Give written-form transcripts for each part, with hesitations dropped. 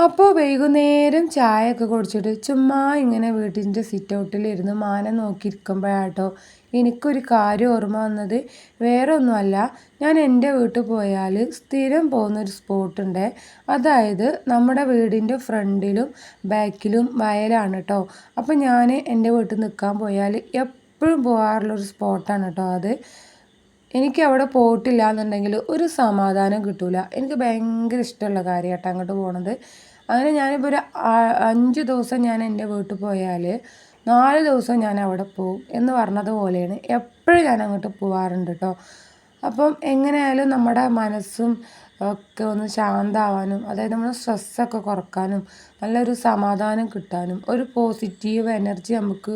അപ്പോൾ വൈകുന്നേരം ചായയൊക്കെ കുടിച്ചിട്ട് ചുമ്മാ ഇങ്ങനെ വീട്ടിൻ്റെ സിറ്റ് ഔട്ടിലിരുന്ന് മാനം നോക്കിയിരിക്കുമ്പോഴാട്ടോ എനിക്കൊരു കാര്യം ഓർമ്മ വന്നത്. വേറെ ഒന്നുമല്ല, ഞാൻ എൻ്റെ വീട്ടിൽ പോയാൽ സ്ഥിരം പോകുന്നൊരു സ്പോട്ടുണ്ട്. അതായത് നമ്മുടെ വീടിൻ്റെ ഫ്രണ്ടിലും ബാക്കിലും വയലാണ് കേട്ടോ. അപ്പോൾ ഞാൻ എൻ്റെ വീട്ടിൽ നിൽക്കാൻ പോയാൽ എപ്പോഴും പോകാറുള്ളൊരു സ്പോട്ടാണ് കേട്ടോ അത്. എനിക്ക് അവിടെ പോയിട്ടില്ല എന്നുണ്ടെങ്കിൽ ഒരു സമാധാനം കിട്ടില്ല. എനിക്ക് ഭയങ്കര ഇഷ്ടമുള്ള കാര്യമാട്ടോ അങ്ങോട്ട് പോണത്. അങ്ങനെ ഞാനിപ്പോൾ ഒരു 5 ദിവസം ഞാൻ എൻ്റെ വീട്ടിൽ പോയാൽ 4 ദിവസം ഞാൻ അവിടെ പോകും എന്ന് പറഞ്ഞത് പോലെയാണ്. എപ്പോഴും ഞാൻ അങ്ങോട്ട് പോകാറുണ്ട് കേട്ടോ. അപ്പം എങ്ങനെയായാലും നമ്മുടെ മനസ്സും ഒക്കെ ഒന്ന് ശാന്തമാവാനും, അതായത് നമ്മുടെ സ്ട്രെസ്സൊക്കെ കുറക്കാനും, നല്ലൊരു സമാധാനം കിട്ടാനും, ഒരു പോസിറ്റീവ് എനർജി നമുക്ക്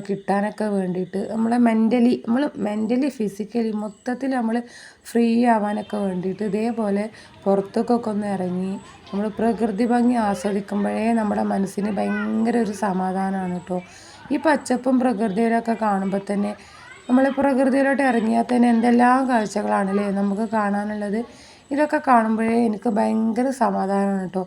കിട്ടാനൊക്കെ വേണ്ടിയിട്ട് നമ്മൾ മെൻ്റലി ഫിസിക്കലി മൊത്തത്തിൽ നമ്മൾ ഫ്രീ ആവാനൊക്കെ വേണ്ടിയിട്ട് ഇതേപോലെ പുറത്തേക്കൊക്കെ ഒന്ന് ഇറങ്ങി നമ്മൾ പ്രകൃതി ഭംഗി ആസ്വദിക്കുമ്പോഴേ നമ്മുടെ മനസ്സിന് ഭയങ്കര ഒരു സമാധാനമാണ് കേട്ടോ. ഈ പച്ചപ്പും പ്രകൃതിയിലൊക്കെ കാണുമ്പോൾ തന്നെ നമ്മൾ പ്രകൃതിയിലോട്ട് ഇറങ്ങിയാൽ തന്നെ എന്തെല്ലാം കാഴ്ചകളാണല്ലേ നമുക്ക് കാണാനുള്ളത്. ഇതൊക്കെ കാണുമ്പോഴേ എനിക്ക് ഭയങ്കര സമാധാനമാണ് കേട്ടോ.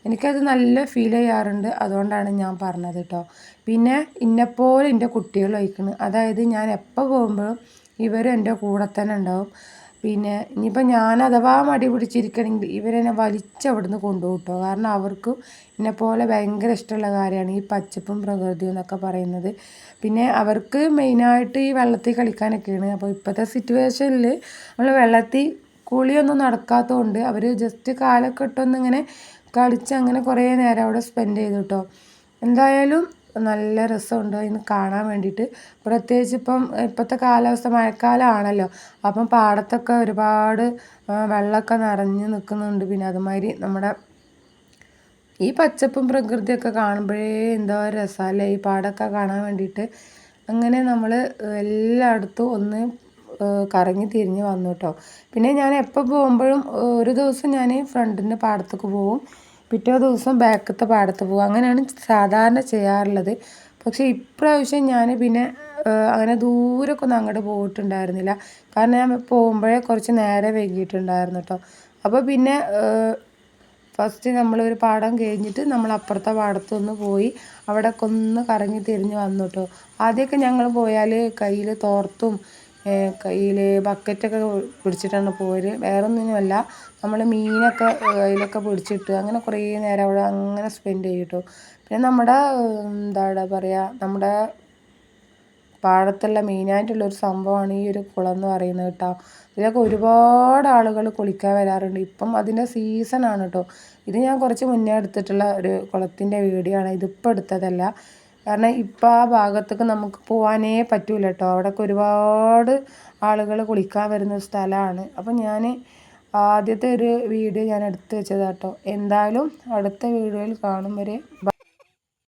എനിക്കത് നല്ല ഫീൽ ചെയ്യാറുണ്ട്. അതുകൊണ്ടാണ് ഞാൻ പറഞ്ഞത് കേട്ടോ. പിന്നെ എന്നെപ്പോലെ എൻ്റെ കുട്ടികൾ വഹിക്കുന്നത്, അതായത് ഞാൻ എപ്പോൾ പോകുമ്പോഴും ഇവരും എൻ്റെ കൂടെ തന്നെ ഉണ്ടാവും. പിന്നെ ഇനിയിപ്പോൾ ഞാൻ അഥവാ മടി പിടിച്ചിരിക്കണമെങ്കിൽ ഇവരെന്നെ വലിച്ചവിടുന്ന് കൊണ്ടുപോകും കേട്ടോ. കാരണം അവർക്കും എന്നെപ്പോലെ ഭയങ്കര ഇഷ്ടമുള്ള കാര്യമാണ് ഈ പച്ചപ്പും പ്രകൃതിയും എന്നൊക്കെ പറയുന്നത്. പിന്നെ അവർക്ക് മെയിനായിട്ട് ഈ വെള്ളത്തിൽ കളിക്കാനൊക്കെയാണ്. അപ്പോൾ ഇപ്പോഴത്തെ സിറ്റുവേഷനിൽ നമ്മൾ വെള്ളത്തിൽ കുളിയൊന്നും നടക്കാത്തതുകൊണ്ട് അവർ ജസ്റ്റ് കാലൊക്കെ ഇട്ടൊന്നിങ്ങനെ കളിച്ച് അങ്ങനെ കുറേ നേരം അവിടെ സ്പെൻഡ് ചെയ്തു കേട്ടോ. എന്തായാലും നല്ല രസമുണ്ട് ഇന്ന് കാണാൻ വേണ്ടിയിട്ട്. പ്രത്യേകിച്ച് ഇപ്പോഴത്തെ കാലാവസ്ഥ മഴക്കാലമാണല്ലോ. അപ്പം പാടത്തൊക്കെ ഒരുപാട് വെള്ളമൊക്കെ നിറഞ്ഞ് നിൽക്കുന്നുണ്ട്. പിന്നെ അതുമാതിരി നമ്മുടെ ഈ പച്ചപ്പും പ്രകൃതിയൊക്കെ കാണുമ്പോഴേ എന്തോ രസമല്ലേ ഈ പാടമൊക്കെ കാണാൻ വേണ്ടിയിട്ട്. അങ്ങനെ നമ്മൾ എല്ലായിടത്തും ഒന്ന് കറങ്ങി തിരിഞ്ഞ് വന്നു കേട്ടോ. പിന്നെ ഞാൻ എപ്പോൾ പോകുമ്പോഴും ഒരു ദിവസം ഞാൻ ഫ്രണ്ടിൻ്റെ പാടത്തേക്ക് പോകും, പിറ്റേ ദിവസം ബാക്കത്തെ പാടത്ത് പോകും. അങ്ങനെയാണ് സാധാരണ ചെയ്യാറുള്ളത്. പക്ഷേ ഇപ്രാവശ്യം ഞാൻ പിന്നെ അങ്ങനെ ദൂരമൊക്കെ ഒന്നും അങ്ങോട്ട് പോയിട്ടുണ്ടായിരുന്നില്ല. കാരണം ഞാൻ പോകുമ്പോഴേ കുറച്ച് നേരെ വൈകിയിട്ടുണ്ടായിരുന്നു കേട്ടോ. അപ്പോൾ പിന്നെ ഫസ്റ്റ് നമ്മളൊരു പാടം കഴിഞ്ഞിട്ട് നമ്മൾ അപ്പുറത്തെ പാടത്തൊന്ന് പോയി അവിടെയൊക്കെ ഒന്ന് കറങ്ങി തിരിഞ്ഞ് വന്നു കേട്ടോ. ആദ്യമൊക്കെ ഞങ്ങൾ പോയാൽ കയ്യിൽ തോർത്തും കയ്യിൽ ബക്കറ്റൊക്കെ പിടിച്ചിട്ടാണ് പോയത്. വേറെ ഒന്നിനുമല്ല, നമ്മൾ മീനൊക്കെ അതിലൊക്കെ പിടിച്ചിട്ട് അങ്ങനെ കുറേ നേരം അവിടെ അങ്ങനെ സ്പെൻഡ് ചെയ്യും കേട്ടോ. പിന്നെ നമ്മുടെ എന്താണ് പറയുക, നമ്മുടെ പാടത്തുള്ള മെയിനായിട്ടുള്ളൊരു സംഭവമാണ് ഈ ഒരു കുളം എന്ന് പറയുന്നത് കേട്ടോ. ഇതിലൊക്കെ ഒരുപാട് ആളുകൾ കുളിക്കാൻ വരാറുണ്ട്. ഇപ്പം അതിൻ്റെ സീസണാണ് കേട്ടോ. ഇത് ഞാൻ കുറച്ച് മുന്നേ എടുത്തിട്ടുള്ള ഒരു കുളത്തിൻ്റെ വീഡിയോ ആണ്. ഇതിപ്പോൾ എടുത്തതല്ല. കാരണം ഇപ്പോൾ ആ ഭാഗത്തേക്ക് നമുക്ക് പോകാനേ പറ്റൂല കേട്ടോ. അവിടെയൊക്കെ ഒരുപാട് ആളുകൾ കുളിക്കാൻ വരുന്ന സ്ഥലമാണ്. അപ്പം ഞാൻ ആദ്യത്തെ ഒരു വീഡിയോ ഞാൻ എടുത്ത് വെച്ചതാണ് കേട്ടോ. എന്തായാലും അടുത്ത വീഡിയോയിൽ കാണും വരെ.